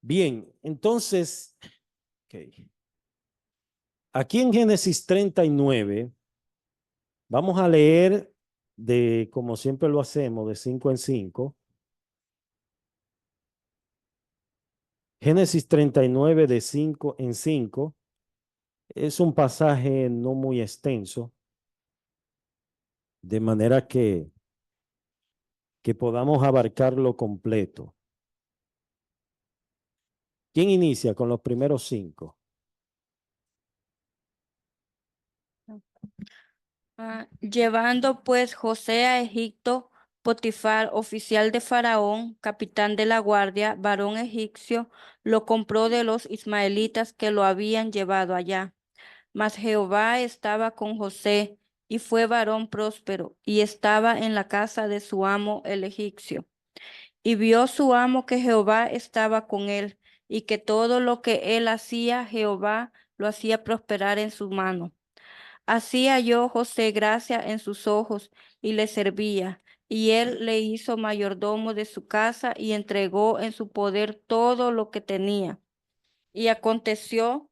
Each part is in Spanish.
Bien, entonces, okay. Aquí en Génesis 39, vamos a leer como siempre lo hacemos, de 5 en 5. Génesis 39 de 5 en 5. Es un pasaje no muy extenso, de manera que podamos abarcarlo completo. ¿Quién inicia con los primeros 5? Llevando pues José a Egipto, Potifar, oficial de Faraón, capitán de la guardia, varón egipcio, lo compró de los ismaelitas que lo habían llevado allá. Mas Jehová estaba con José, y fue varón próspero, y estaba en la casa de su amo el egipcio. Y vio su amo que Jehová estaba con él, y que todo lo que él hacía, Jehová lo hacía prosperar en su mano. Así halló José gracia en sus ojos y le servía, y él le hizo mayordomo de su casa y entregó en su poder todo lo que tenía. Y aconteció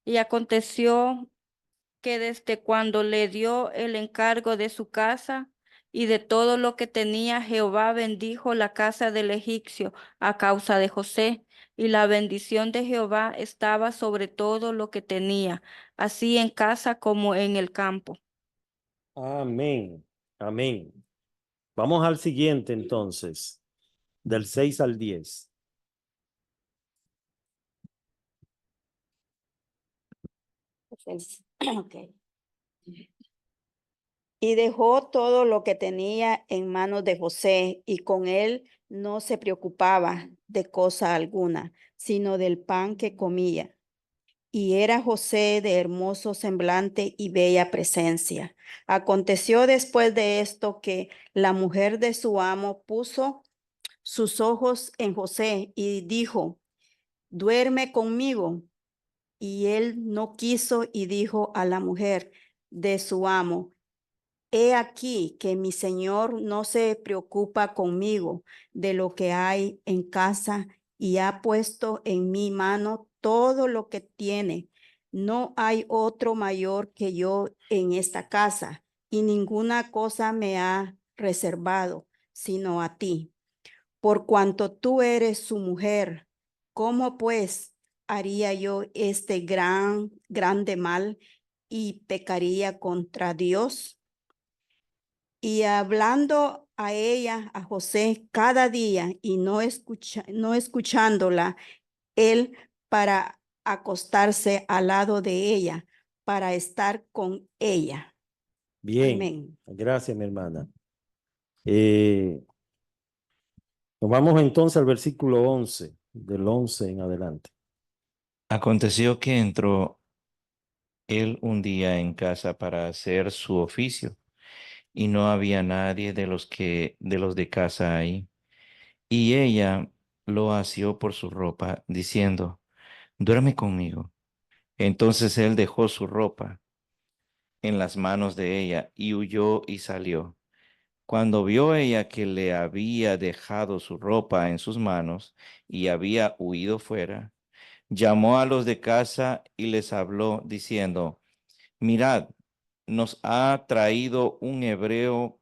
que desde cuando le dio el encargo de su casa y de todo lo que tenía, Jehová bendijo la casa del egipcio a causa de José, y la bendición de Jehová estaba sobre todo lo que tenía, así en casa como en el campo. Amén. Amén. Vamos al siguiente entonces, del 6 al 10. Ok. Y dejó todo lo que tenía en manos de José, y con él no se preocupaba de cosa alguna, sino del pan que comía. Y era José de hermoso semblante y bella presencia. Aconteció después de esto que la mujer de su amo puso sus ojos en José y dijo: duerme conmigo. Y él no quiso, y dijo a la mujer de su amo: he aquí que mi señor no se preocupa conmigo de lo que hay en casa, y ha puesto en mi mano todo lo que tiene. No hay otro mayor que yo en esta casa, y ninguna cosa me ha reservado, sino a ti, por cuanto tú eres su mujer. ¿Cómo pues haría yo este grande mal y pecaría contra Dios? Y hablando a ella, a José, cada día, y no escuchándola, él para acostarse al lado de ella, para estar con ella. Bien, Amén. gracias, mi hermana. Nos vamos entonces al versículo 11, del 11 en adelante. Aconteció que entró él un día en casa para hacer su oficio, y no había nadie de los de casa ahí. Y ella lo asió por su ropa, diciendo: duerme conmigo. Entonces él dejó su ropa en las manos de ella y huyó y salió. Cuando vio ella que le había dejado su ropa en sus manos y había huido fuera, llamó a los de casa y les habló, diciendo: mirad, nos ha traído un hebreo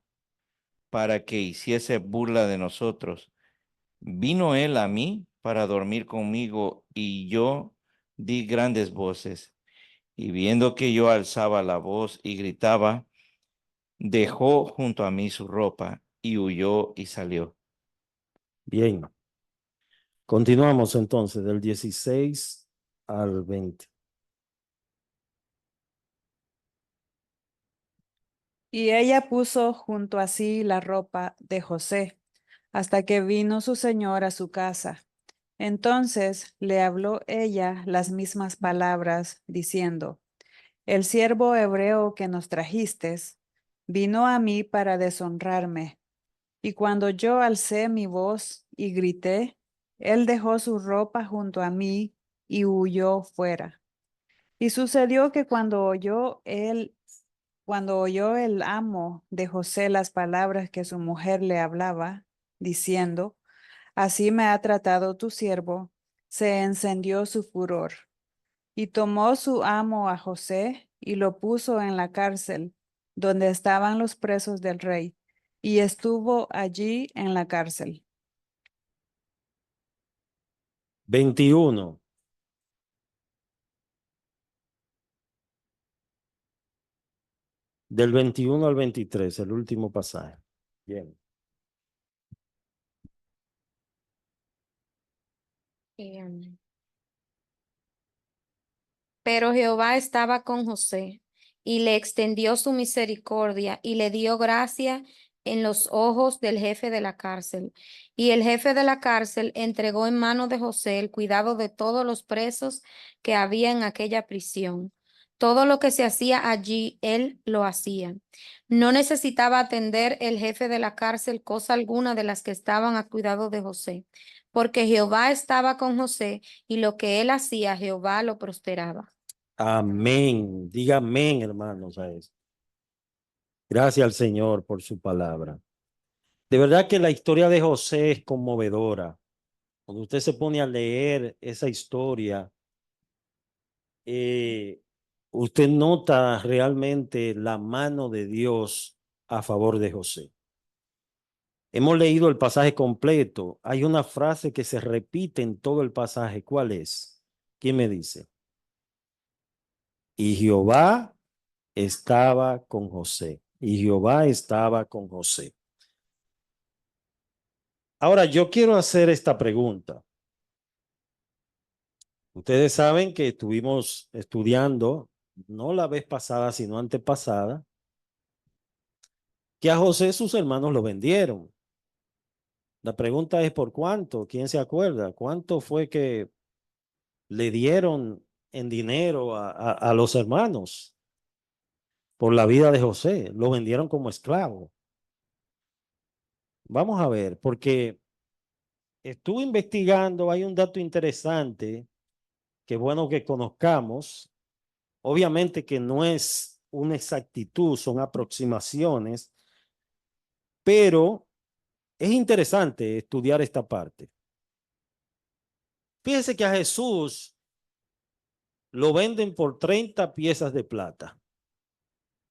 para que hiciese burla de nosotros. Vino él a mí para dormir conmigo, y yo di grandes voces. Y viendo que yo alzaba la voz y gritaba, dejó junto a mí su ropa y huyó y salió. Bien, continuamos entonces del 16 al 20. Y ella puso junto a sí la ropa de José, hasta que vino su señor a su casa. Entonces le habló ella las mismas palabras, diciendo: el siervo hebreo que nos trajistes vino a mí para deshonrarme. Y cuando yo alcé mi voz y grité, él dejó su ropa junto a mí y huyó fuera. Y sucedió que cuando oyó el amo de José las palabras que su mujer le hablaba, diciendo: así me ha tratado tu siervo, se encendió su furor. Y tomó su amo a José y lo puso en la cárcel, donde estaban los presos del rey, y estuvo allí en la cárcel. 21. Del 21 al 23, el último pasaje. Bien. Em, Pero Jehová estaba con José y le extendió su misericordia y le dio gracia en los ojos del jefe de la cárcel. Y el jefe de la cárcel entregó en mano de José el cuidado de todos los presos que había en aquella prisión. Todo lo que se hacía allí, él lo hacía. No necesitaba atender el jefe de la cárcel cosa alguna de las que estaban a cuidado de José, porque Jehová estaba con José y lo que él hacía, Jehová lo prosperaba. Amén. Diga amén, hermanos, a eso. Gracias al Señor por su palabra. De verdad que la historia de José es conmovedora. Cuando usted se pone a leer esa historia, usted nota realmente la mano de Dios a favor de José. Hemos leído el pasaje completo. Hay una frase que se repite en todo el pasaje. ¿Cuál es? ¿Quién me dice? Y Jehová estaba con José. Y Jehová estaba con José. Ahora, yo quiero hacer esta pregunta. Ustedes saben que estuvimos estudiando, no la vez pasada, sino antepasada, que a José sus hermanos lo vendieron. La pregunta es ¿por cuánto? ¿Quién se acuerda? ¿Cuánto fue que le dieron en dinero a los hermanos por la vida de José? Lo vendieron como esclavo. Vamos a ver, porque estuve investigando, hay un dato interesante que es bueno que conozcamos. Obviamente que no es una exactitud, son aproximaciones, pero es interesante estudiar esta parte. Fíjense que a Jesús lo venden por 30 piezas de plata.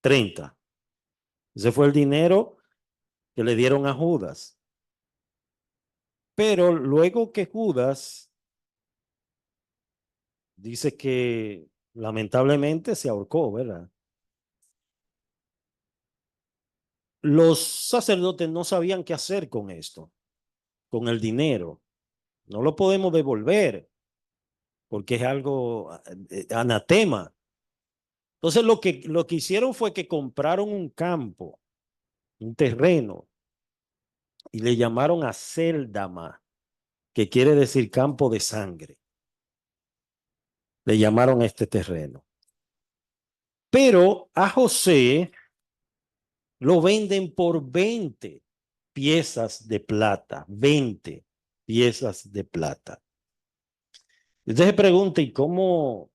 30. Ese fue el dinero que le dieron a Judas. Pero luego que Judas dice que lamentablemente se ahorcó, ¿verdad? Los sacerdotes no sabían qué hacer con esto, con el dinero. No lo podemos devolver porque es algo anatema. Entonces lo que hicieron fue que compraron un campo, un terreno, y le llamaron a Céldama, que quiere decir campo de sangre. Le llamaron a este terreno. Pero a José lo venden por 20 piezas de plata, 20 piezas de plata. Usted se pregunta, ¿y cómo?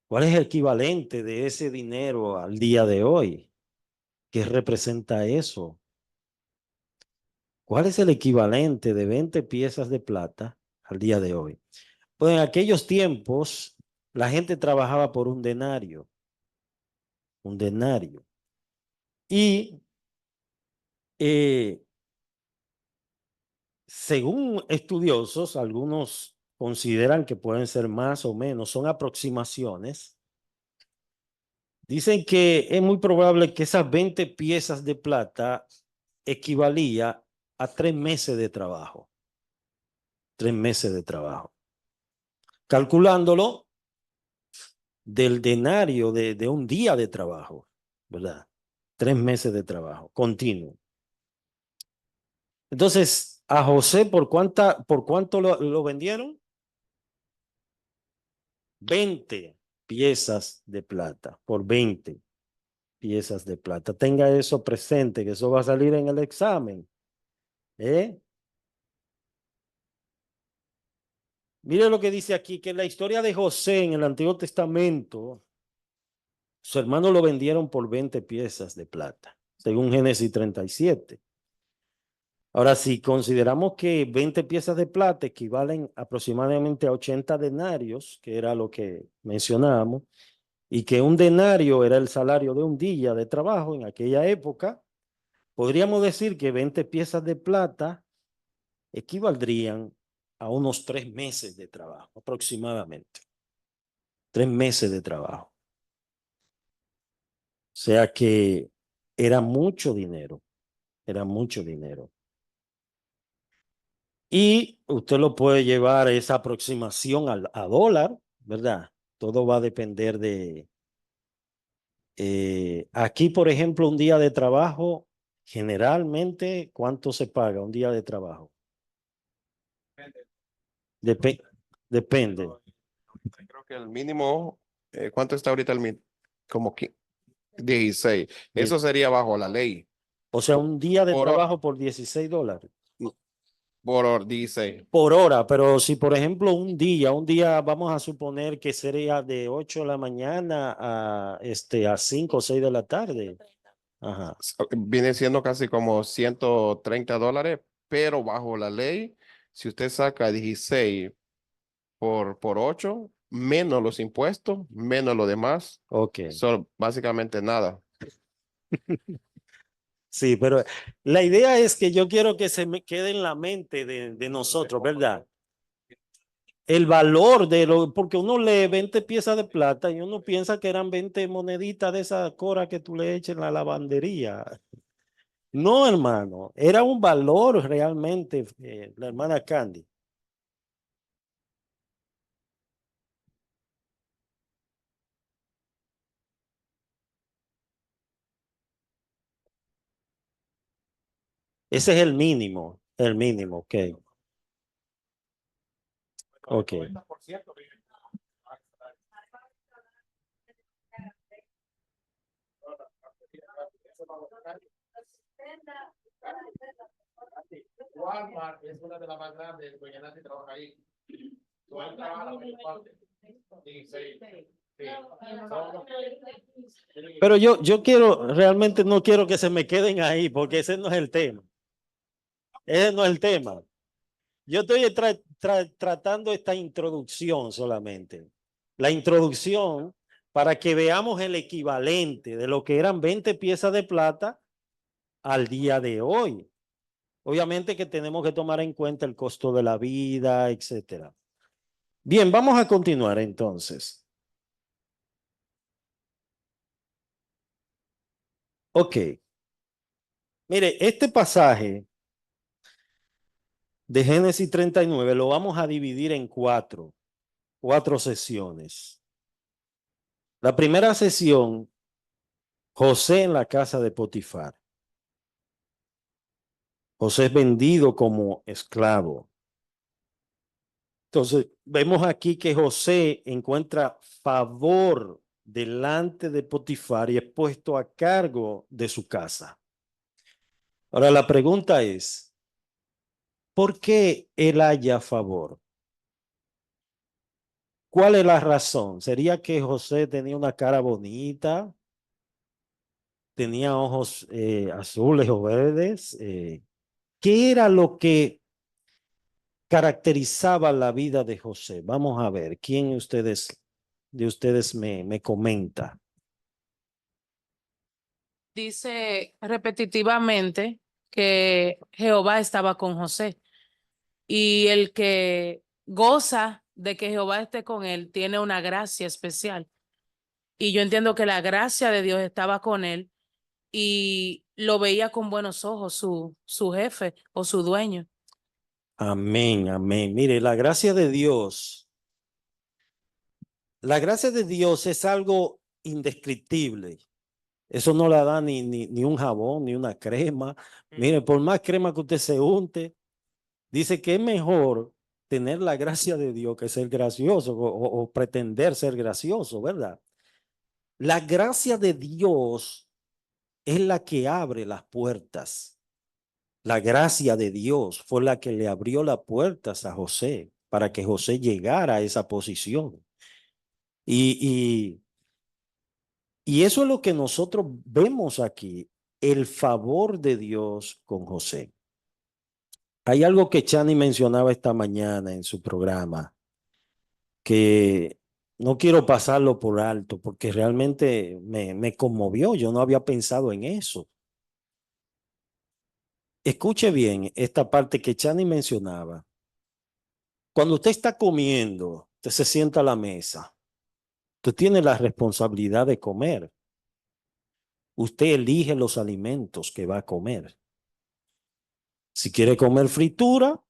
¿Cuál es el equivalente de ese dinero al día de hoy? ¿Qué representa eso? ¿Cuál es el equivalente de 20 piezas de plata al día de hoy? Pues en aquellos tiempos la gente trabajaba por un denario. Un denario. Y según estudiosos, algunos consideran que pueden ser más o menos, son aproximaciones. Dicen que es muy probable que esas 20 piezas de plata equivalía a 3 meses de trabajo. 3 meses de trabajo. Calculándolo del denario de un día de trabajo, ¿verdad? 3 meses de trabajo continuo. Entonces, a José, ¿por cuánto lo vendieron? 20 piezas de plata, por 20 piezas de plata. Tenga eso presente, que eso va a salir en el examen. Mire lo que dice aquí, que en la historia de José en el Antiguo Testamento, sus hermanos lo vendieron por 20 piezas de plata, según Génesis 37. Ahora, si consideramos que 20 piezas de plata equivalen aproximadamente a 80 denarios, que era lo que mencionábamos, y que un denario era el salario de un día de trabajo en aquella época, podríamos decir que 20 piezas de plata equivaldrían a unos 3 meses de trabajo, aproximadamente. 3 meses de trabajo. O sea que era mucho dinero, era mucho dinero. Y usted lo puede llevar esa aproximación a dólar, ¿verdad? Todo va a depender de... aquí, por ejemplo, un día de trabajo, generalmente, ¿cuánto se paga un día de trabajo? Depe- depende. Creo que el mínimo, ¿cuánto está ahorita el mínimo? Como 16. Eso sería bajo la ley. O sea, un día de Por hora. trabajo por $16 Por hora, 16. por hora, pero si por ejemplo un día vamos a suponer que sería de 8 de la mañana a 5 o 6 de la tarde. Ajá. Viene siendo casi como $130, pero bajo la ley, si usted saca 16 por 8, menos los impuestos, menos lo demás, Ok. son básicamente nada. Sí, pero la idea es que yo quiero que se me quede en la mente de nosotros, ¿verdad? El valor de lo, porque uno lee 20 piezas de plata y uno piensa que eran 20 moneditas de esa cora que tú le echas en la lavandería. No, hermano, era un valor realmente, la hermana Candy. Ese es el mínimo, ok. Ok. Walmart es una de las más grandes, doña Nancy trabaja ahí. Ahí trabaja la mayor parte. 16. Sí. Pero yo quiero, realmente no quiero que se me queden ahí, porque ese no es el tema. Ese no es el tema. Yo estoy tratando esta introducción solamente. La introducción para que veamos el equivalente de lo que eran 20 piezas de plata al día de hoy. Obviamente que tenemos que tomar en cuenta el costo de la vida, etcétera. Bien, vamos a continuar entonces. Ok. Mire, este pasaje de Génesis 39 lo vamos a dividir en cuatro sesiones. La primera sesión, José en la casa de Potifar. José es vendido como esclavo. Entonces, vemos aquí que José encuentra favor delante de Potifar y es puesto a cargo de su casa. Ahora, la pregunta es, ¿por qué él haya favor? ¿Cuál es la razón? ¿Sería que José tenía una cara bonita? ¿Tenía ojos azules o verdes? ¿Qué era lo que caracterizaba la vida de José? Vamos a ver, ¿quién de ustedes me comenta? Dice repetitivamente que Jehová estaba con José y el que goza de que Jehová esté con él tiene una gracia especial. Y yo entiendo que la gracia de Dios estaba con él y lo veía con buenos ojos su jefe o su dueño. Amén, amén. Mire, la gracia de Dios es algo indescriptible. Eso no la da ni un jabón, ni una crema. Mire, por más crema que usted se unte, dice que es mejor tener la gracia de Dios que ser gracioso o pretender ser gracioso, ¿verdad? La gracia de Dios es la que abre las puertas. La gracia de Dios fue la que le abrió las puertas a José para que José llegara a esa posición. Y, y eso es lo que nosotros vemos aquí, el favor de Dios con José. Hay algo que Chani mencionaba esta mañana en su programa, que no quiero pasarlo por alto porque realmente me conmovió. Yo no había pensado en eso. Escuche bien esta parte que Chani mencionaba. Cuando usted está comiendo, usted se sienta a la mesa, usted tiene la responsabilidad de comer. Usted elige los alimentos que va a comer. Si quiere comer fritura,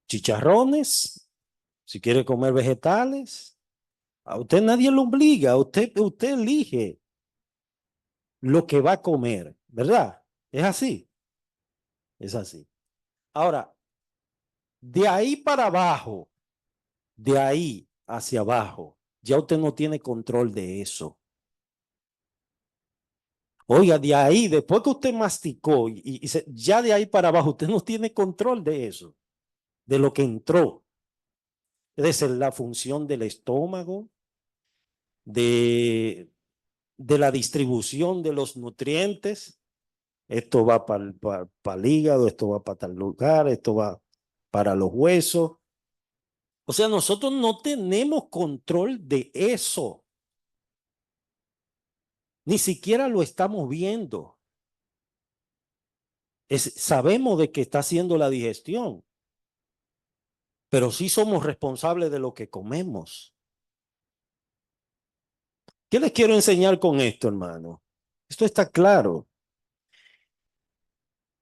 chicharrones, si quiere comer vegetales, a usted nadie lo obliga, usted elige lo que va a comer, ¿verdad? Es así, es así. Ahora, de ahí para abajo, de ahí hacia abajo, ya usted no tiene control de eso. Oiga, de ahí, después que usted masticó, ya de ahí para abajo, usted no tiene control de eso, de lo que entró. Es decir, la función del estómago, de, de la distribución de los nutrientes. Esto va para el hígado, esto va para tal lugar, esto va para los huesos. O sea, nosotros no tenemos control de eso. Ni siquiera lo estamos viendo. Sabemos de que está haciendo la digestión, pero sí somos responsables de lo que comemos. ¿Qué les quiero enseñar con esto, hermano? Esto está claro.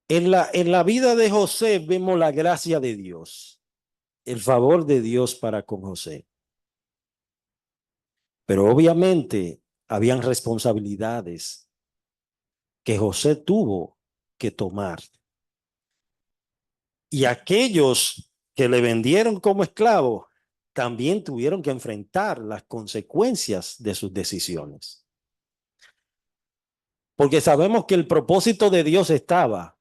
En la vida de José vemos la gracia de Dios, el favor de Dios para con José. Pero obviamente habían responsabilidades que José tuvo que tomar. Y aquellos que le vendieron como esclavo también tuvieron que enfrentar las consecuencias de sus decisiones. Porque sabemos que el propósito de Dios estaba.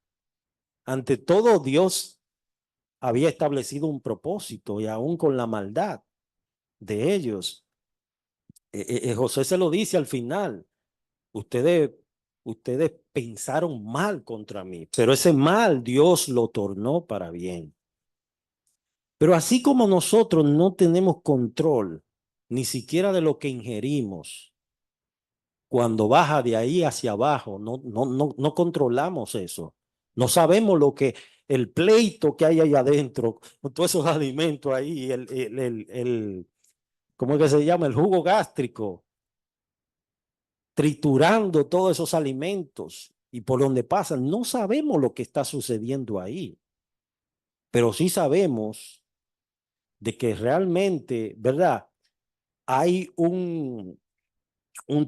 Ante todo, Dios había establecido un propósito y aún con la maldad de ellos. José se lo dice al final. Ustedes pensaron mal contra mí, pero ese mal Dios lo tornó para bien. Pero así como nosotros no tenemos control ni siquiera de lo que ingerimos, cuando baja de ahí hacia abajo, no controlamos eso. No sabemos lo que, el pleito que hay ahí adentro, con todos esos alimentos ahí, ¿cómo es que se llama? El jugo gástrico, triturando todos esos alimentos y por donde pasan. No sabemos lo que está sucediendo ahí, pero sí sabemos de que realmente, ¿verdad? Hay un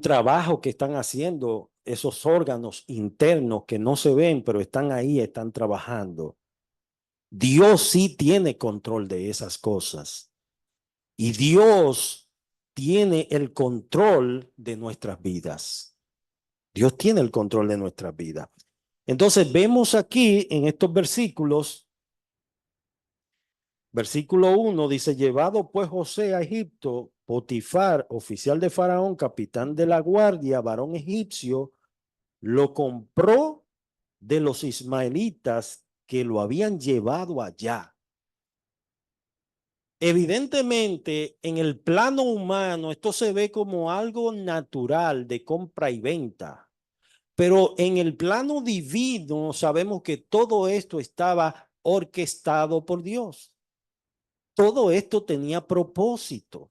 trabajo que están haciendo esos órganos internos que no se ven, pero están ahí, están trabajando. Dios sí tiene control de esas cosas y Dios tiene el control de nuestras vidas. Dios tiene el control de nuestras vidas. Entonces vemos aquí en estos versículos, versículo 1 dice, llevado pues José a Egipto, Potifar, oficial de Faraón, capitán de la guardia, varón egipcio, lo compró de los ismaelitas que lo habían llevado allá. Evidentemente, en el plano humano, esto se ve como algo natural de compra y venta. Pero en el plano divino sabemos que todo esto estaba orquestado por Dios. Todo esto tenía propósito.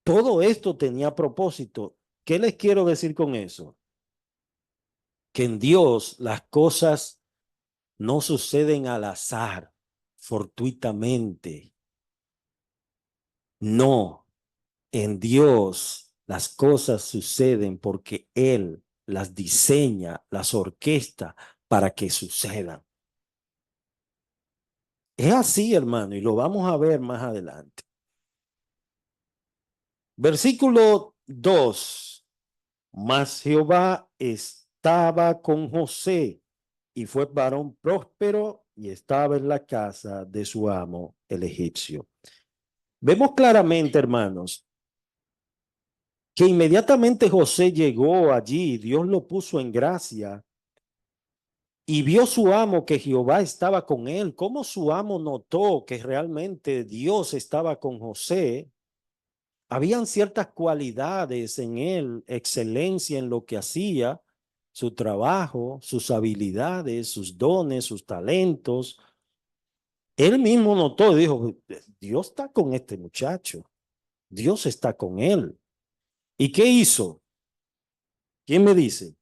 Todo esto tenía propósito. ¿Qué les quiero decir con eso? Que en Dios las cosas no suceden al azar, fortuitamente. No, en Dios las cosas suceden porque Él las diseña, las orquesta para que sucedan. Es así, hermano, y lo vamos a ver más adelante. Versículo 2. Mas Jehová estaba con José y fue varón próspero y estaba en la casa de su amo, el egipcio. Vemos claramente, hermanos, que inmediatamente José llegó allí, Dios lo puso en gracia. Y vio su amo que Jehová estaba con él. ¿Cómo su amo notó que realmente Dios estaba con José? Habían ciertas cualidades en él, excelencia en lo que hacía, su trabajo, sus habilidades, sus dones, sus talentos. Él mismo notó y dijo, Dios está con este muchacho, Dios está con él. ¿Y qué hizo? ¿Quién me dice?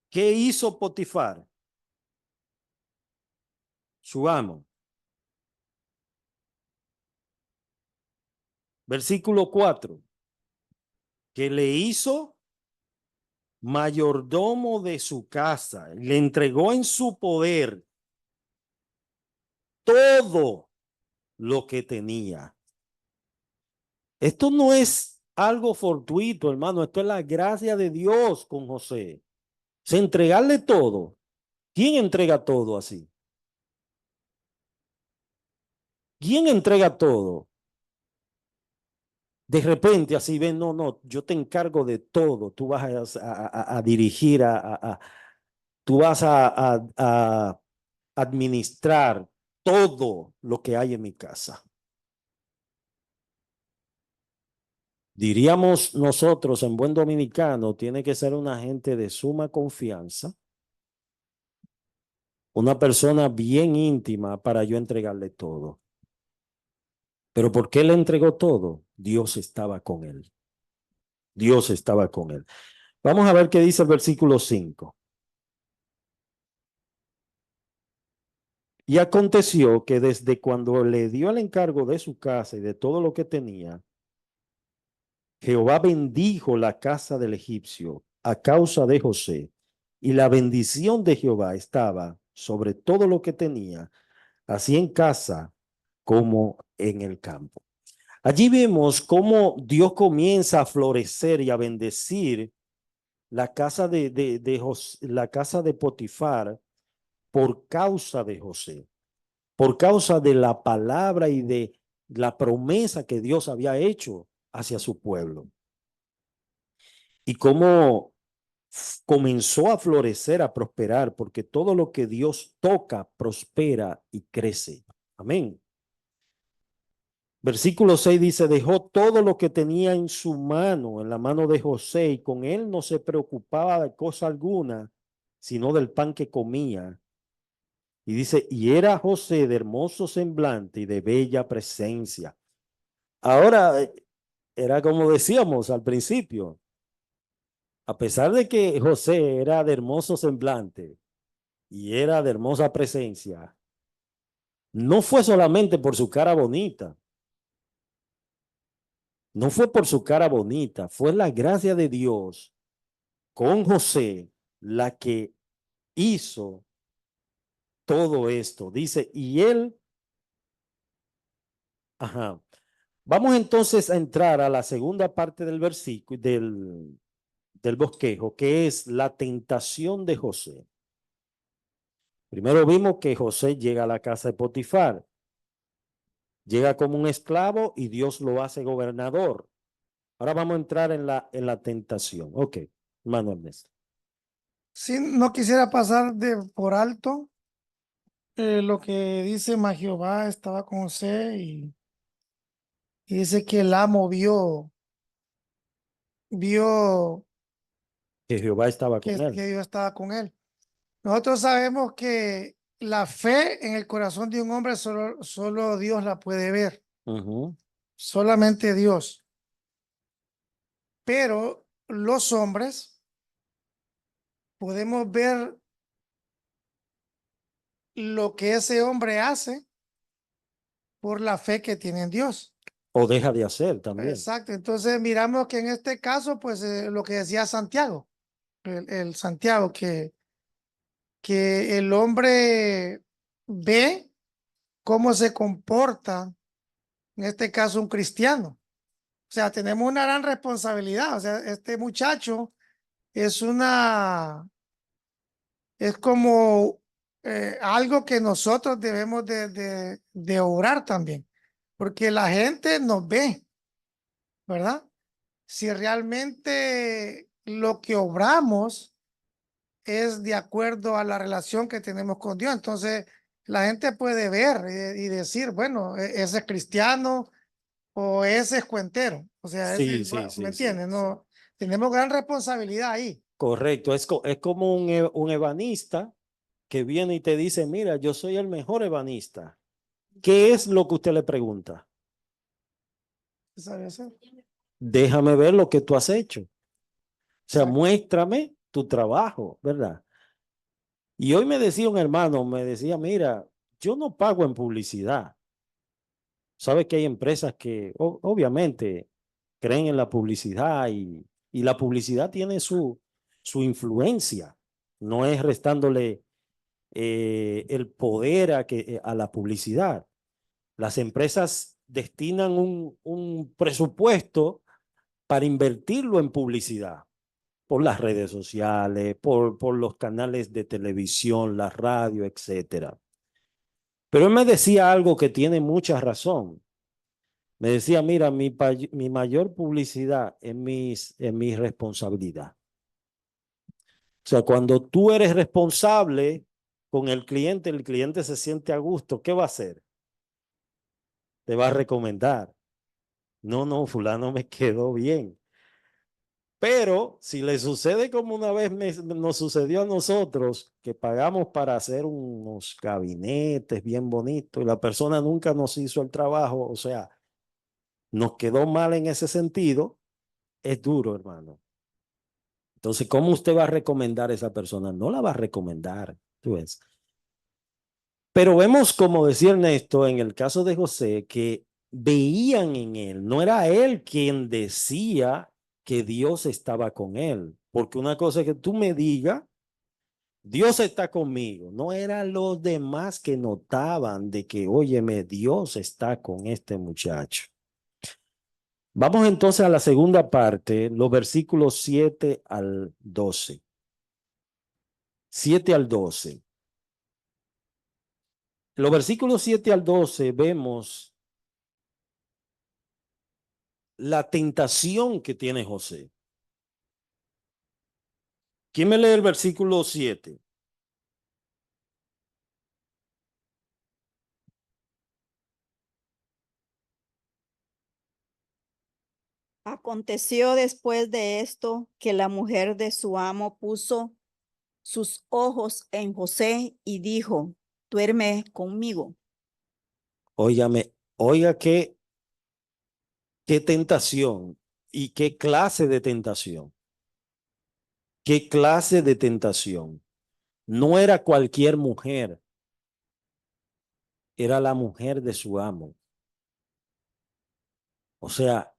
¿Qué hizo Potifar? Su amo. Versículo 4. Que le hizo mayordomo de su casa, le entregó en su poder todo lo que tenía. Esto no es algo fortuito, hermano, esto es la gracia de Dios con José. Se entregarle todo. ¿Quién entrega todo así? ¿Quién entrega todo? De repente así ven, no, yo te encargo de todo, tú vas a dirigir, tú vas a administrar todo lo que hay en mi casa. Diríamos nosotros en buen dominicano, tiene que ser una gente de suma confianza, una persona bien íntima para yo entregarle todo. Pero ¿por qué le entregó todo? Dios estaba con él. Dios estaba con él. Vamos a ver qué dice el versículo 5. Y aconteció que desde cuando le dio el encargo de su casa y de todo lo que tenía, Jehová bendijo la casa del egipcio a causa de José, y la bendición de Jehová estaba sobre todo lo que tenía, así en casa como en el campo. Allí vemos cómo Dios comienza a florecer y a bendecir la casa de José, la casa de Potifar por causa de José, por causa de la palabra y de la promesa que Dios había hecho hacia su pueblo. Y cómo comenzó a florecer, a prosperar, porque todo lo que Dios toca prospera y crece. Amén. Versículo 6 dice, dejó todo lo que tenía en su mano, en la mano de José, y con él no se preocupaba de cosa alguna, sino del pan que comía. Y dice, y era José de hermoso semblante y de bella presencia. Ahora, era como decíamos al principio, a pesar de que José era de hermoso semblante y era de hermosa presencia, no fue solamente por su cara bonita. No fue por su cara bonita, fue la gracia de Dios con José la que hizo todo esto. Dice, y él, ajá. Vamos entonces a entrar a la segunda parte del versículo, del bosquejo, que es la tentación de José. Primero vimos que José llega a la casa de Potifar. Llega como un esclavo y Dios lo hace gobernador. Ahora vamos a entrar en la tentación. Ok, hermano Ernesto. Sí, no quisiera pasar por alto lo que dice Jehová estaba con José y dice que el amo vio Que Jehová estaba con él. que Dios estaba con él. Nosotros sabemos que la fe en el corazón de un hombre solo Dios la puede ver, solamente Dios. Pero los hombres podemos ver lo que ese hombre hace por la fe que tiene en Dios. O deja de hacer también. Exacto, entonces miramos que en este caso, pues lo que decía Santiago, el Santiago, que el hombre ve cómo se comporta, en este caso un cristiano. O sea, tenemos una gran responsabilidad. O sea, este muchacho es como algo que nosotros debemos de obrar también, porque la gente nos ve, ¿verdad? Si realmente lo que obramos es de acuerdo a la relación que tenemos con Dios. Entonces, la gente puede ver y decir, bueno, ese es cristiano o ese es cuentero. O sea, Sí, sí, ¿me sí, sí, entiendes? sí. No, tenemos gran responsabilidad ahí. Correcto, es como un ebanista que viene y te dice, mira, yo soy el mejor ebanista. ¿Qué es lo que usted le pregunta? ¿Sabe hacer? Déjame ver lo que tú has hecho. O sea, Exacto. muéstrame tu trabajo, ¿verdad? Y hoy me decía un hermano, me decía, mira, yo no pago en publicidad. Sabes que hay empresas que obviamente creen en la publicidad y la publicidad tiene su influencia. No es restándole el poder a la publicidad. Las empresas destinan un presupuesto para invertirlo en publicidad, por las redes sociales, por los canales de televisión, la radio, etcétera. Pero él me decía algo que tiene mucha razón. Me decía, mira, mi mayor publicidad es mi responsabilidad. O sea, cuando tú eres responsable con el cliente se siente a gusto, ¿qué va a hacer? Te va a recomendar. No, no, fulano me quedó bien. Pero si le sucede como una vez nos sucedió a nosotros, que pagamos para hacer unos gabinetes bien bonitos y la persona nunca nos hizo el trabajo, o sea, nos quedó mal en ese sentido, es duro, hermano. Entonces, ¿cómo usted va a recomendar a esa persona? No la va a recomendar, tú ves. Pero vemos, como decía Ernesto, en el caso de José, que veían en él, no era él quien decía que Dios estaba con él, porque una cosa es que tú me digas, Dios está conmigo, no eran los demás que notaban de que, óyeme, Dios está con este muchacho. Vamos entonces a la segunda parte, los versículos 7 al 12. 7 al 12. Los versículos 7 al 12 vemos la tentación que tiene José. ¿Quién me lee el versículo 7? Aconteció después de esto que la mujer de su amo puso sus ojos en José y dijo, duerme conmigo. Óigame, oiga qué tentación y qué clase de tentación. ¿Qué clase de tentación? No era cualquier mujer, era la mujer de su amo. O sea,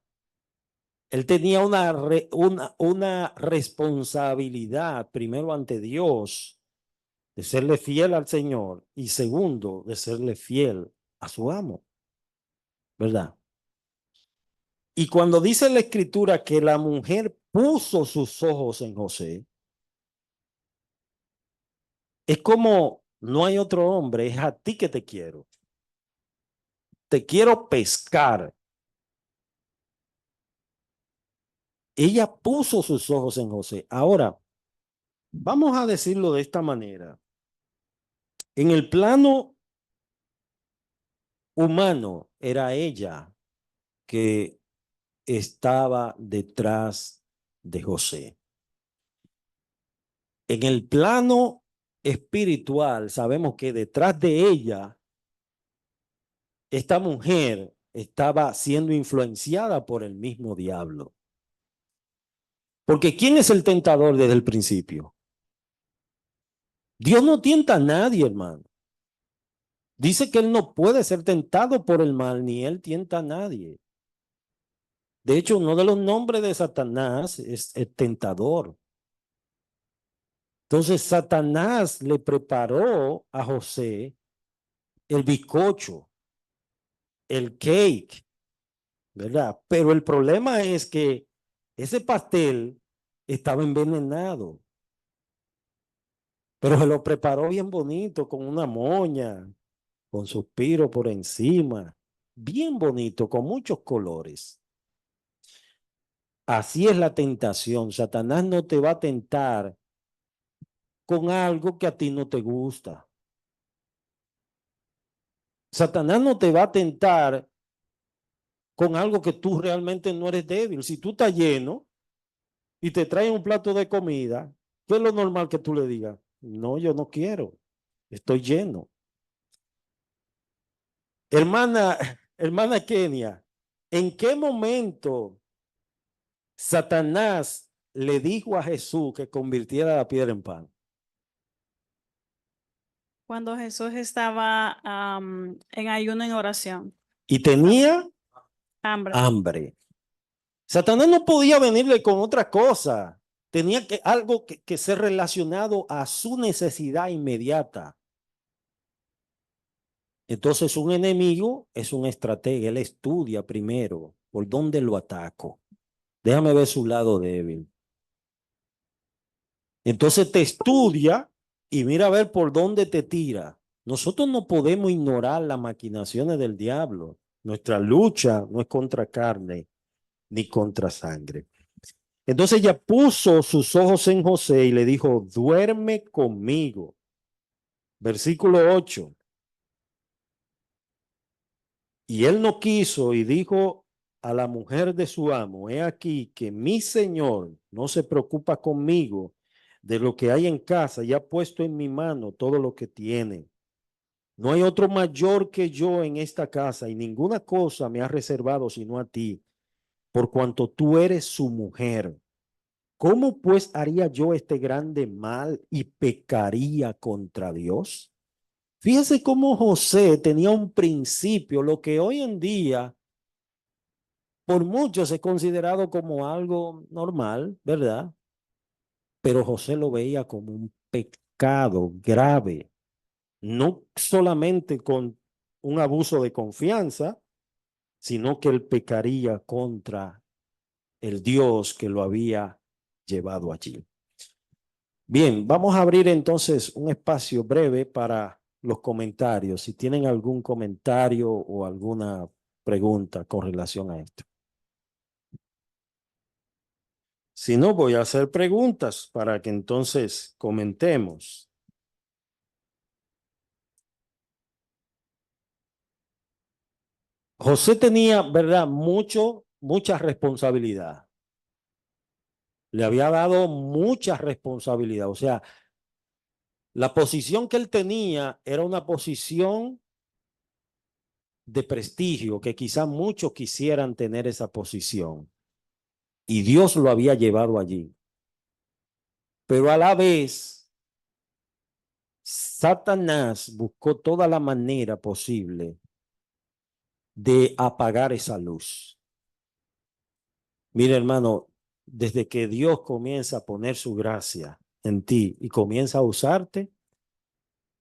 él tenía una responsabilidad, primero ante Dios, de serle fiel al Señor y segundo, de serle fiel a su amo, ¿verdad? Y cuando dice la escritura que la mujer puso sus ojos en José, es como no hay otro hombre, es a ti que te quiero. Te quiero pescar. Ella puso sus ojos en José. Ahora, vamos a decirlo de esta manera. En el plano humano era ella que estaba detrás de José. En el plano espiritual, sabemos que detrás de ella, esta mujer estaba siendo influenciada por el mismo diablo. Porque ¿quién es el tentador desde el principio? Dios no tienta a nadie, hermano. Dice que él no puede ser tentado por el mal, ni él tienta a nadie. De hecho, uno de los nombres de Satanás es el tentador. Entonces, Satanás le preparó a José el bizcocho, el cake, ¿verdad? Pero el problema es que ese pastel estaba envenenado, pero se lo preparó bien bonito, con una moña, con suspiro por encima, bien bonito, con muchos colores. Así es la tentación. Satanás no te va a tentar con algo que a ti no te gusta. Satanás no te va a tentar con algo que tú realmente no eres débil. Si tú estás lleno y te traen un plato de comida, ¿qué es lo normal que tú le digas? No, yo no quiero, estoy lleno. Hermana Kenia, ¿en qué momento Satanás le dijo a Jesús que convirtiera la piedra en pan? Cuando Jesús estaba en ayuno, en oración, Y tenía hambre. hambre. Satanás no podía venirle con otra cosa. Tenía algo que ser relacionado a su necesidad inmediata. Entonces un enemigo es un estratega. Él estudia primero por dónde lo ataco. Déjame ver su lado débil. Entonces te estudia y mira a ver por dónde te tira. Nosotros no podemos ignorar las maquinaciones del diablo. Nuestra lucha no es contra carne ni contra sangre. Entonces ella puso sus ojos en José y le dijo, duerme conmigo. Versículo 8. Y él no quiso y dijo a la mujer de su amo, he aquí que mi señor no se preocupa conmigo de lo que hay en casa y ha puesto en mi mano todo lo que tiene. No hay otro mayor que yo en esta casa y ninguna cosa me ha reservado sino a ti, por cuanto tú eres su mujer. ¿Cómo pues haría yo este grande mal y pecaría contra Dios? Fíjese cómo José tenía un principio, lo que hoy en día por muchos es considerado como algo normal, ¿verdad? Pero José lo veía como un pecado grave, no solamente con un abuso de confianza, sino que él pecaría contra el Dios que lo había llevado allí. Bien, vamos a abrir entonces un espacio breve para los comentarios. Si tienen algún comentario o alguna pregunta con relación a esto. Si no, voy a hacer preguntas para que entonces comentemos. José tenía, ¿verdad? Mucha responsabilidad. Le había dado mucha responsabilidad. O sea, la posición que él tenía era una posición de prestigio, que quizá muchos quisieran tener esa posición. Y Dios lo había llevado allí. Pero a la vez, Satanás buscó toda la manera posible de apagar esa luz. Mira, hermano, desde que Dios comienza a poner su gracia en ti y comienza a usarte,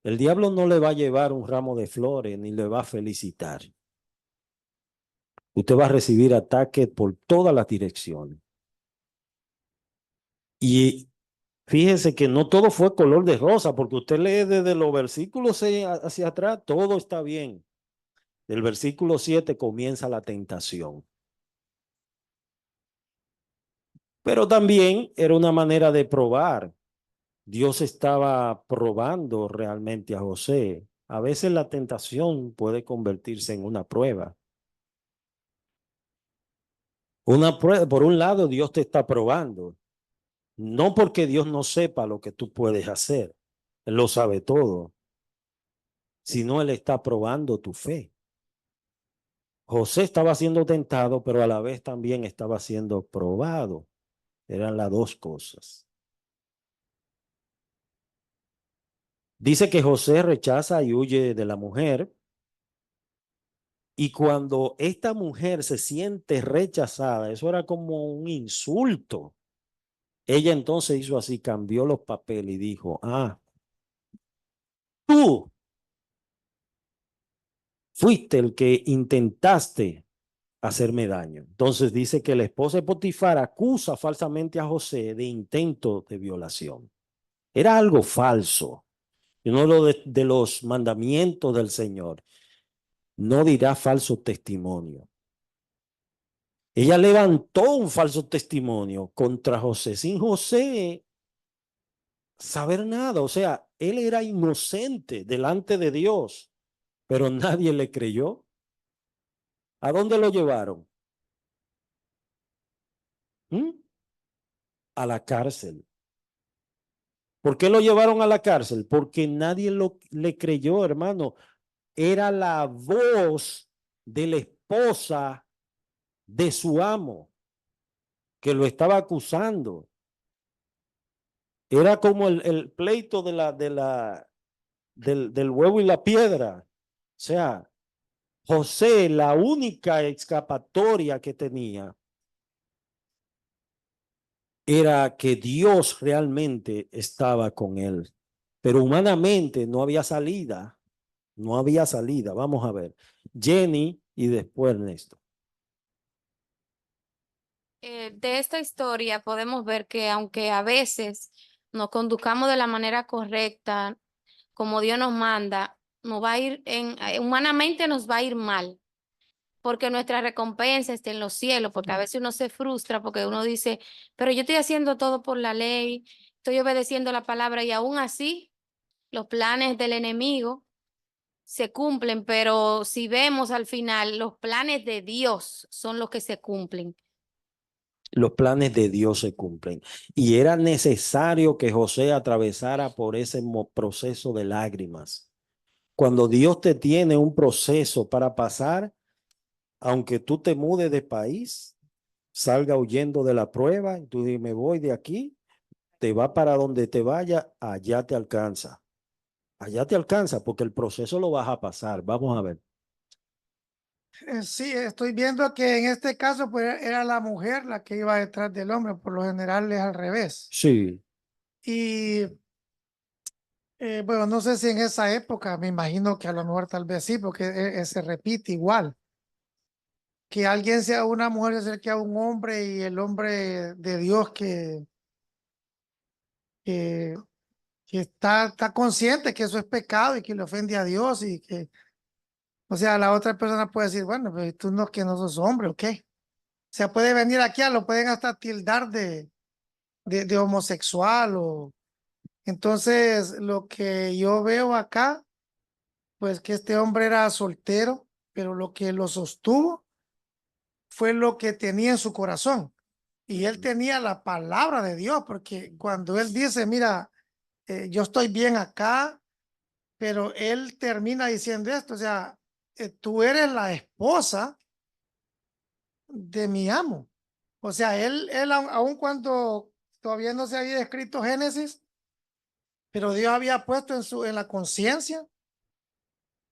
el diablo no le va a llevar un ramo de flores ni le va a felicitar. Usted va a recibir ataques por todas las direcciones. Y fíjese que no todo fue color de rosa, porque usted lee desde los versículos 6 hacia atrás, todo está bien. Del versículo 7 comienza la tentación. Pero también era una manera de probar. Dios estaba probando realmente a José. A veces la tentación puede convertirse en una prueba. Una prueba, por un lado, Dios te está probando. No porque Dios no sepa lo que tú puedes hacer. Él lo sabe todo. Sino Él está probando tu fe. José estaba siendo tentado, pero a la vez también estaba siendo probado. Eran las dos cosas. Dice que José rechaza y huye de la mujer. Y cuando esta mujer se siente rechazada, eso era como un insulto. Ella entonces hizo así, cambió los papeles y dijo, tú fuiste el que intentaste hacerme daño. Entonces dice que la esposa de Potifar acusa falsamente a José de intento de violación. Era algo falso. Uno de los mandamientos del Señor. No dirá falso testimonio. Ella levantó un falso testimonio contra José. Sin José saber nada. O sea, él era inocente delante de Dios, pero nadie le creyó. ¿A dónde lo llevaron? ¿Mm? A la cárcel. ¿Por qué lo llevaron a la cárcel? Porque nadie le creyó, hermano. Era la voz de la esposa de su amo que lo estaba acusando. Era como el pleito del huevo y la piedra. O sea, José, la única escapatoria que tenía era que Dios realmente estaba con él. Pero humanamente no había salida. No había salida. Vamos a ver. Jenny y después Ernesto. De esta historia podemos ver que aunque a veces nos conduzcamos de la manera correcta, como Dios nos manda, nos va a ir humanamente nos va a ir mal, porque nuestra recompensa está en los cielos, porque a veces uno se frustra porque uno dice, pero yo estoy haciendo todo por la ley, estoy obedeciendo la palabra y aún así los planes del enemigo se cumplen, pero si vemos al final, los planes de Dios son los que se cumplen. Los planes de Dios se cumplen. Y era necesario que José atravesara por ese proceso de lágrimas. Cuando Dios te tiene un proceso para pasar, aunque tú te mudes de país, salga huyendo de la prueba, y tú dices, me voy de aquí, te va para donde te vaya, allá te alcanza. Allá te alcanza porque el proceso lo vas a pasar. Vamos a ver. Sí, estoy viendo que en este caso pues era la mujer la que iba detrás del hombre, por lo general es al revés. Sí, Y bueno, no sé si en esa época, me imagino que a lo mejor tal vez sí, porque se repite igual. Que alguien sea una mujer se acerque a un hombre y el hombre de Dios que, que está consciente que eso es pecado y que le ofende a Dios y que, o sea, la otra persona puede decir, bueno, pero tú no que no sos hombre, ¿o qué? O sea, puede venir aquí, lo pueden hasta tildar de homosexual o... Entonces, lo que yo veo acá, pues que este hombre era soltero, pero lo que lo sostuvo fue lo que tenía en su corazón. Y él tenía la palabra de Dios, porque cuando él dice, mira, yo estoy bien acá, pero él termina diciendo esto, o sea, tú eres la esposa de mi amo. O sea, él aun cuando todavía no se había escrito Génesis, pero Dios había puesto en la conciencia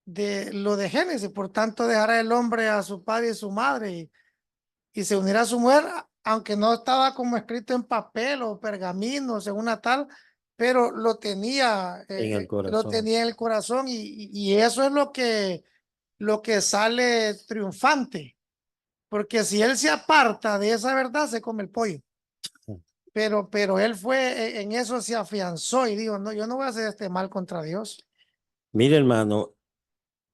de lo de Génesis, por tanto dejará el hombre a su padre y su madre y se unirá a su mujer, aunque no estaba como escrito en papel o pergamino, según una tal, pero en el lo corazón. tenía en el corazón y eso es lo que sale triunfante, porque si él se aparta de esa verdad, se come el pollo. Pero él fue, en eso se afianzó y dijo, no, yo no voy a hacer este mal contra Dios. Mire, hermano,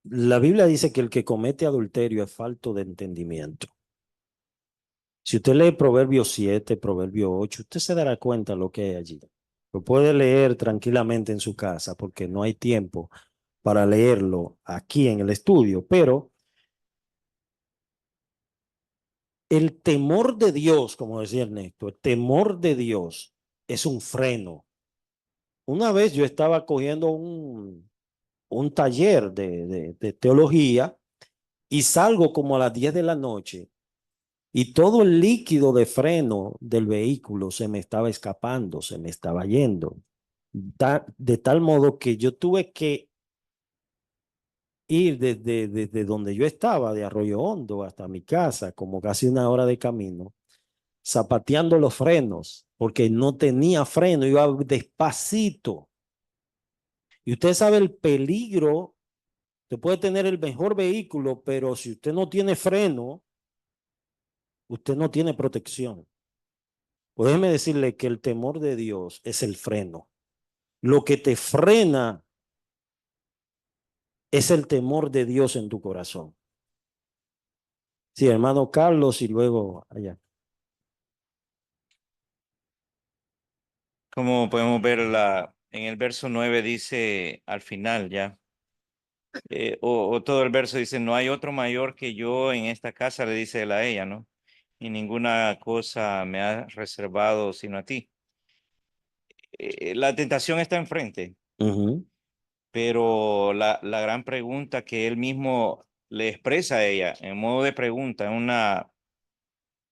la Biblia dice que el que comete adulterio es falto de entendimiento. Si usted lee Proverbio 7, Proverbio 8, usted se dará cuenta de lo que hay allí. Lo puede leer tranquilamente en su casa porque no hay tiempo para leerlo aquí en el estudio, pero el temor de Dios, como decía Ernesto, el temor de Dios es un freno. Una vez yo estaba cogiendo un taller de teología y salgo como a las 10 de la noche y todo el líquido de freno del vehículo se me estaba escapando, se me estaba yendo. De tal modo que yo tuve que ir desde donde yo estaba, de Arroyo Hondo hasta mi casa, como casi una hora de camino, zapateando los frenos, porque no tenía freno, iba despacito. Y usted sabe el peligro. Usted puede tener el mejor vehículo, pero si usted no tiene freno, usted no tiene protección. Pues déjeme decirle que el temor de Dios es el freno. Lo que te frena es el temor de Dios en tu corazón. Sí, hermano Carlos y luego allá. Como podemos ver en el verso 9 dice al final ya, o todo el verso dice, no hay otro mayor que yo en esta casa, le dice él a ella, ¿no? Y ninguna cosa me ha reservado sino a ti. La tentación está enfrente, Ujú, pero la gran pregunta que él mismo le expresa a ella en modo de pregunta, una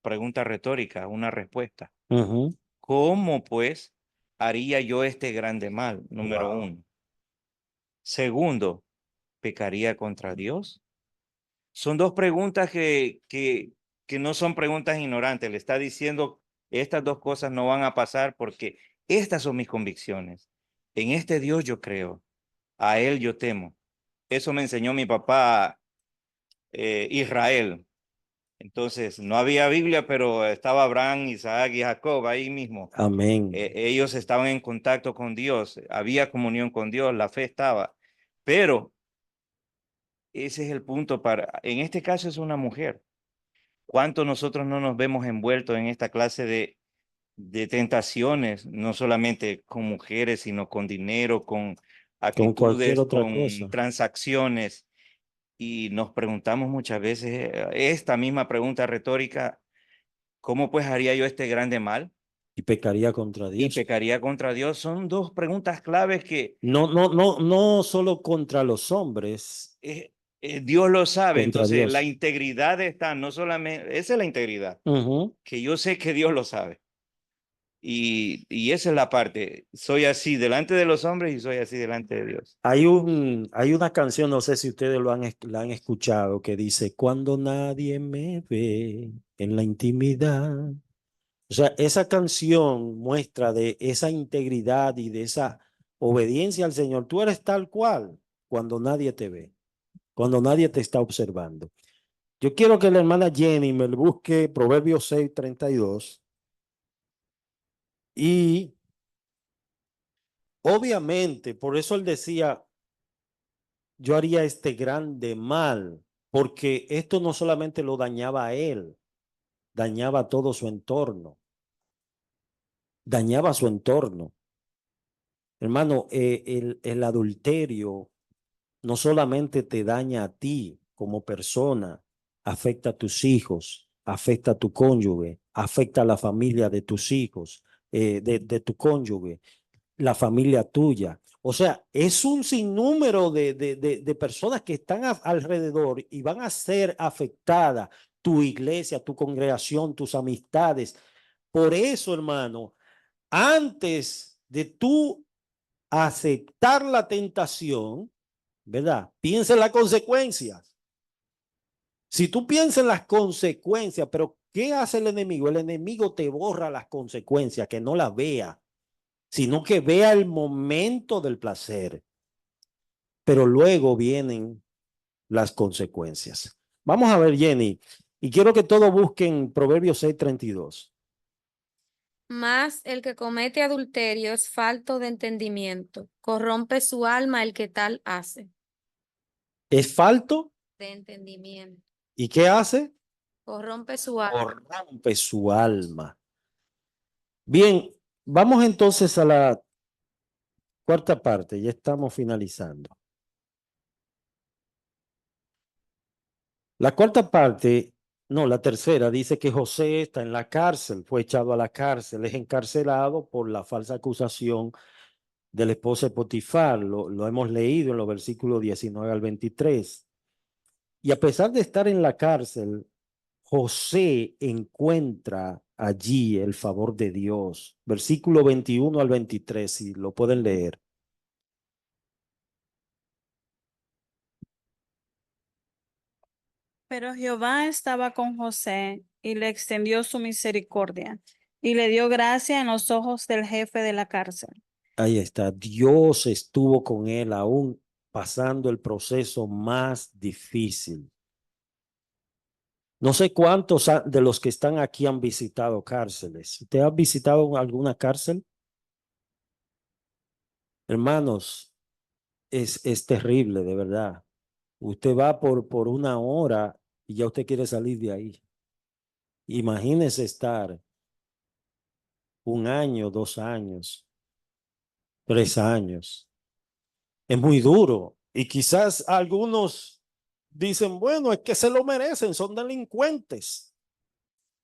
pregunta retórica, una respuesta. ujú. ¿Cómo pues haría yo este grande mal? Número Wow. uno. Segundo, ¿pecaría contra Dios? Son dos preguntas que no son preguntas ignorantes. Le está diciendo, estas dos cosas no van a pasar porque estas son mis convicciones. En este Dios yo creo, a Él yo temo. Eso me enseñó mi papá Israel. Entonces, no había Biblia, pero estaba Abraham, Isaac y Jacob ahí mismo. Amén. Ellos estaban en contacto con Dios, había comunión con Dios, la fe estaba. Pero ese es el punto en este caso es una mujer. ¿Cuánto nosotros no nos vemos envueltos en esta clase de tentaciones, no solamente con mujeres, sino con dinero, con Con cualquier actitudes, otra con cosa. transacciones? Y nos preguntamos muchas veces esta misma pregunta retórica, ¿cómo pues haría yo este grande mal? Y pecaría contra ¿Y Dios. pecaría contra Dios? Son dos preguntas claves que No solo contra los hombres, Dios lo sabe. contra Entonces, la Dios. integridad está, no solamente, esa es la integridad, Ujú. que yo sé que Dios lo sabe. Y esa es la parte. Soy así delante de los hombres y soy así delante de Dios. Hay una canción, no sé si ustedes la han escuchado, que dice, cuando nadie me ve en la intimidad. O sea, esa canción muestra de esa integridad y de esa obediencia al Señor. Tú eres tal cual cuando nadie te ve, cuando nadie te está observando. Yo quiero que la hermana Jenny me busque Proverbios 6:32 y obviamente, por eso él decía, yo haría este grande mal, porque esto no solamente lo dañaba a él, dañaba a todo su entorno, dañaba a su entorno. Hermano, el adulterio no solamente te daña a ti como persona, afecta a tus hijos, afecta a tu cónyuge, afecta a la familia de tus hijos, de tu cónyuge, la familia tuya. O sea, es un sinnúmero de personas que están alrededor y van a ser afectadas, tu iglesia, tu congregación, tus amistades. Por eso, hermano, antes de tú aceptar la tentación, ¿verdad? Piensa en las consecuencias. Si tú piensas en las consecuencias, pero ¿qué hace el enemigo? El enemigo te borra las consecuencias, que no las vea, sino que vea el momento del placer. Pero luego vienen las consecuencias. Vamos a ver, Jenny, y quiero que todos busquen Proverbios 6:32. Mas el que comete adulterio es falto de entendimiento, corrompe su alma el que tal hace. ¿Es falto? De entendimiento, ¿Y qué hace? corrompe su alma. Corrompe su alma. Bien, vamos entonces a la cuarta parte, ya estamos finalizando. La cuarta parte, no, la tercera, dice que José está en la cárcel, fue echado a la cárcel, es encarcelado por la falsa acusación del esposo de Potifar. Lo hemos leído en los versículos 19 al 23. Y a pesar de estar en la cárcel, José encuentra allí el favor de Dios. Versículo 21 al 23, si lo pueden leer. Pero Jehová estaba con José y le extendió su misericordia y le dio gracia en los ojos del jefe de la cárcel. Ahí está. Dios estuvo con él aún pasando el proceso más difícil. No sé cuántos de los que están aquí han visitado cárceles. ¿Usted ha visitado alguna cárcel? Hermanos, es terrible, de verdad. Usted va por una hora y ya usted quiere salir de ahí. Imagínese estar 1 año, 2 años. 3 años. Es muy duro. Y quizás algunos dicen, bueno, es que se lo merecen, son delincuentes.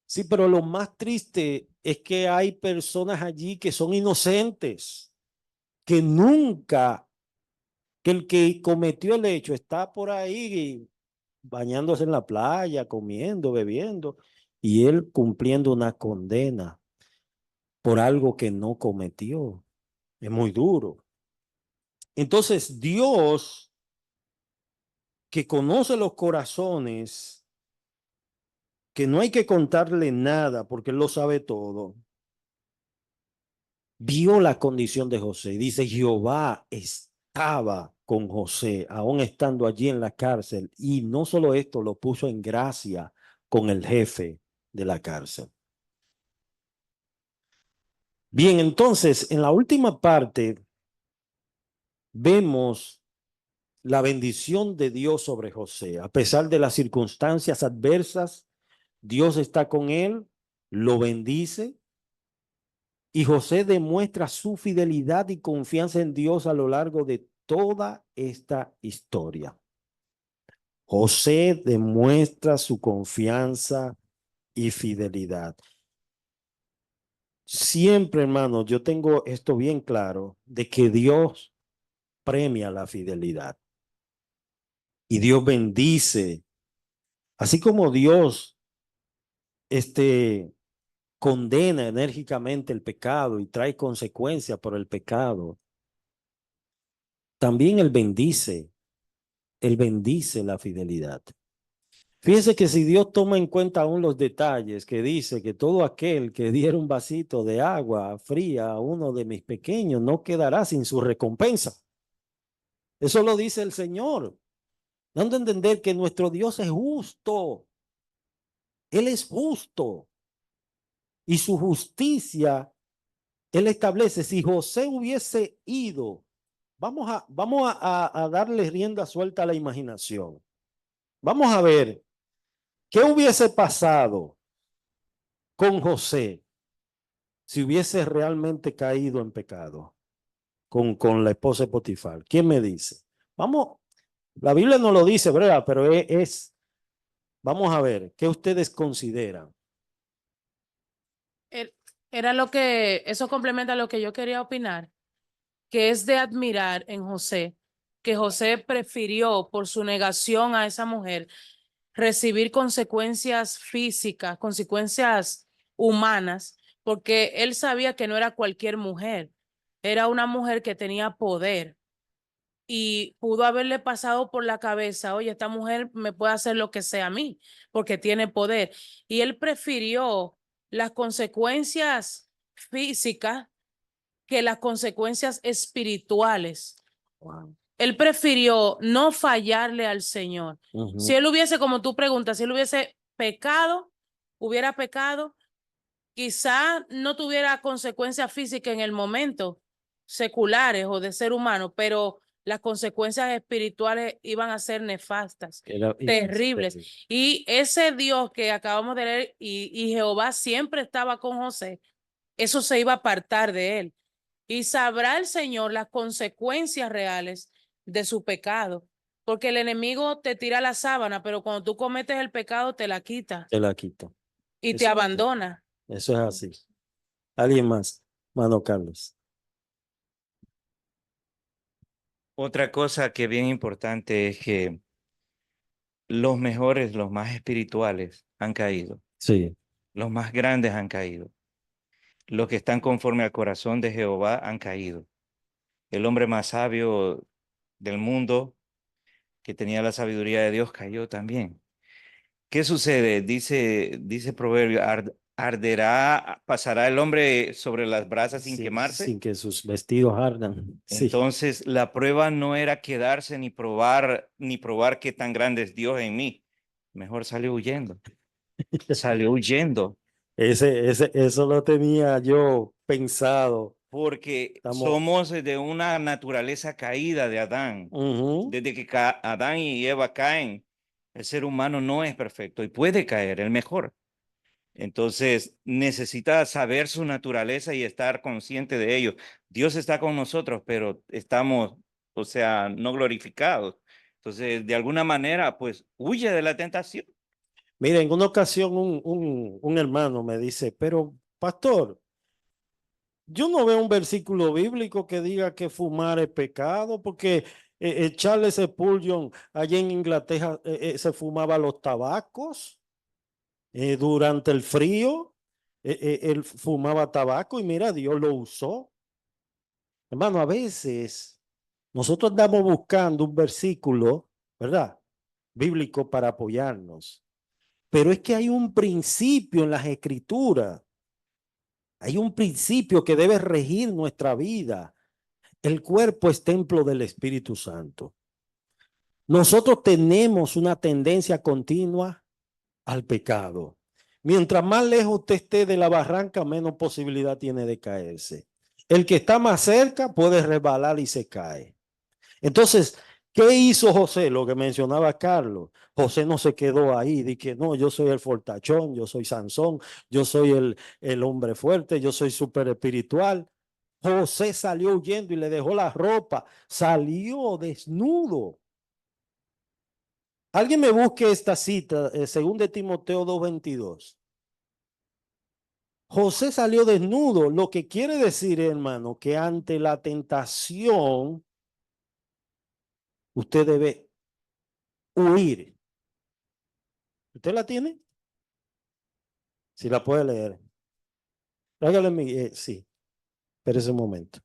Sí, pero lo más triste es que hay personas allí que son inocentes, que nunca, que el que cometió el hecho está por ahí bañándose en la playa, comiendo, bebiendo, y él cumpliendo una condena por algo que no cometió. Es muy duro. Entonces, Dios, que conoce los corazones, que no hay que contarle nada porque Él lo sabe todo, vio la condición de José. Dice, Jehová estaba con José, aún estando allí en la cárcel, y no solo esto, lo puso en gracia con el jefe de la cárcel. Bien, entonces, en la última parte vemos la bendición de Dios sobre José. A pesar de las circunstancias adversas, Dios está con él, lo bendice, y José demuestra su fidelidad y confianza en Dios a lo largo de toda esta historia. José demuestra su confianza y fidelidad. Siempre, hermano, yo tengo esto bien claro, de que Dios premia la fidelidad y Dios bendice, así como Dios condena enérgicamente el pecado y trae consecuencias por el pecado. También Él bendice la fidelidad. Fíjese que si Dios toma en cuenta aún los detalles, que dice que todo aquel que diera un vasito de agua fría a uno de mis pequeños no quedará sin su recompensa. Eso lo dice el Señor, dando a entender que nuestro Dios es justo. Él es justo. Y su justicia, Él establece, si José hubiese ido, vamos a darle rienda suelta a la imaginación. Vamos a ver, ¿qué hubiese pasado con José si hubiese realmente caído en pecado con la esposa de Potifar? ¿Quién me dice? Vamos, la Biblia no lo dice, ¿verdad? Pero vamos a ver, ¿qué ustedes consideran? Era eso complementa lo que yo quería opinar, que es de admirar en José, que José prefirió por su negación a esa mujer recibir consecuencias físicas, consecuencias humanas, porque él sabía que no era cualquier mujer, era una mujer que tenía poder y pudo haberle pasado por la cabeza, oye, esta mujer me puede hacer lo que sea a mí, porque tiene poder. Y él prefirió las consecuencias físicas que las consecuencias espirituales. Wow. Él prefirió no fallarle al Señor. Si él hubiese, como tú preguntas, si él hubiese hubiera pecado, quizá no tuviera consecuencias físicas en el momento, seculares o de ser humano, pero las consecuencias espirituales iban a ser nefastas, terribles. Y ese Dios que acabamos de leer y Jehová siempre estaba con José, eso se iba a apartar de él. Y sabrá el Señor las consecuencias reales de su pecado. Porque el enemigo te tira la sábana, pero cuando tú cometes el pecado te la quita. Te la quito. Y te abandona. Eso es así. ¿Alguien más? Mano Carlos. Otra cosa que es bien importante es que los mejores, los más espirituales han caído. Sí. Los más grandes han caído. Los que están conforme al corazón de Jehová han caído. El hombre más sabio del mundo, que tenía la sabiduría de Dios, cayó también. ¿Qué sucede? Dice Proverbio, pasará el hombre sobre las brasas sin quemarse. Sin que sus vestidos ardan. Sí. Entonces, la prueba no era quedarse ni probar qué tan grande es Dios en mí. Mejor salió huyendo. Salió huyendo. Eso lo tenía yo pensado. Porque somos de una naturaleza caída de Adán. Desde que Adán y Eva caen, el ser humano no es perfecto y puede caer, el mejor. Entonces, necesita saber su naturaleza y estar consciente de ello. Dios está con nosotros, pero estamos, o sea, no glorificados. Entonces, de alguna manera, pues, huye de la tentación. Mira, en una ocasión un hermano me dice, pero pastor, yo no veo un versículo bíblico que diga que fumar es pecado, porque Charles Spurgeon allá en Inglaterra se fumaba los tabacos durante el frío, él fumaba tabaco y mira, Dios lo usó. Hermano, a veces nosotros andamos buscando un versículo, ¿verdad? Bíblico para apoyarnos, pero es que hay un principio en las escrituras. Hay un principio que debe regir nuestra vida. El cuerpo es templo del Espíritu Santo. Nosotros tenemos una tendencia continua al pecado. Mientras más lejos usted esté de la barranca, menos posibilidad tiene de caerse. El que está más cerca puede resbalar y se cae. Entonces, ¿qué hizo José? Lo que mencionaba Carlos. José no se quedó ahí, de que no, yo soy el fortachón, yo soy Sansón, yo soy el hombre fuerte, yo soy súper espiritual. José salió huyendo y le dejó la ropa, salió desnudo. Alguien me busque esta cita, 2 Timoteo 2:22. José salió desnudo, lo que quiere decir, hermano, que ante la tentación, usted debe huir. ¿Usted la tiene? Si la puede leer. Tráigale sí, espérese un momento.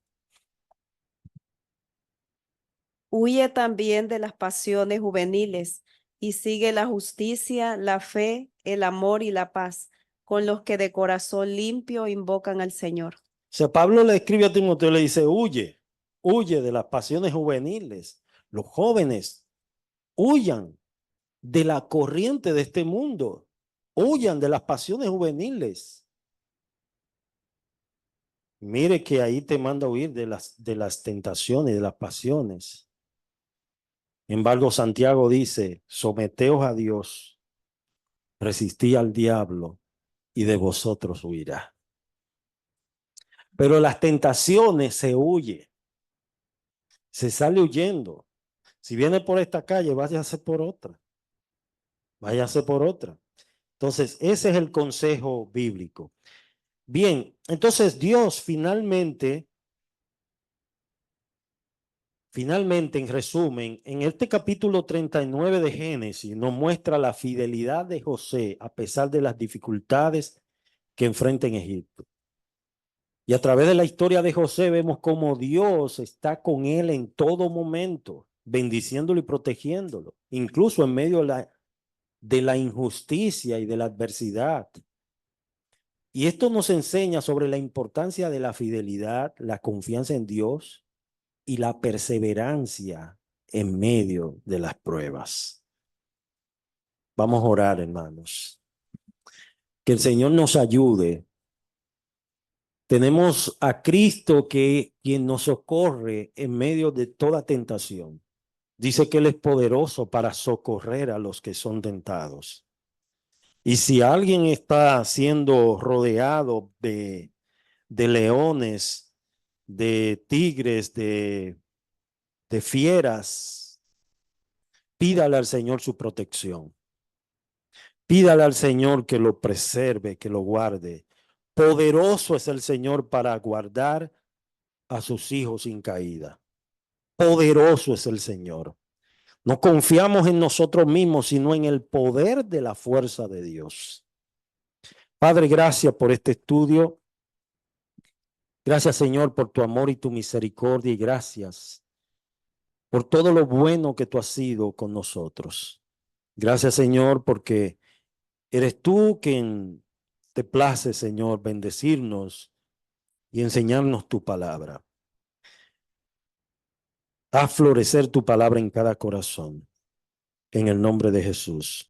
Huye también de las pasiones juveniles y sigue la justicia, la fe, el amor y la paz, con los que de corazón limpio invocan al Señor. O sea, Pablo le escribe a Timoteo, le dice, huye de las pasiones juveniles. Los jóvenes huyan de la corriente de este mundo, huyan de las pasiones juveniles. Mire que ahí te manda a huir de las tentaciones, de las pasiones. En embargo, Santiago dice, someteos a Dios, resistí al diablo y de vosotros huirá. Pero las tentaciones se huye, se sale huyendo. Si viene por esta calle, váyase por otra. Váyase por otra. Entonces, ese es el consejo bíblico. Bien, entonces Dios finalmente, en resumen, en este capítulo 39 de Génesis nos muestra la fidelidad de José a pesar de las dificultades que enfrenta en Egipto. Y a través de la historia de José vemos cómo Dios está con él en todo momento, bendiciéndolo y protegiéndolo, incluso en medio de la injusticia y de la adversidad. Y esto nos enseña sobre la importancia de la fidelidad, la confianza en Dios y la perseverancia en medio de las pruebas. Vamos a orar, hermanos. Que el Señor nos ayude. Tenemos a Cristo quien nos socorre en medio de toda tentación. Dice que Él es poderoso para socorrer a los que son tentados. Y si alguien está siendo rodeado de leones, de tigres, de fieras, pídale al Señor su protección. Pídale al Señor que lo preserve, que lo guarde. Poderoso es el Señor para guardar a sus hijos sin caída. Poderoso es el Señor. No confiamos en nosotros mismos, sino en el poder de la fuerza de Dios. Padre, gracias por este estudio. Gracias, Señor, por tu amor y tu misericordia, y gracias por todo lo bueno que tú has sido con nosotros. Gracias, Señor, porque eres tú quien te place, Señor, bendecirnos y enseñarnos tu palabra. Haz florecer tu palabra en cada corazón. En el nombre de Jesús.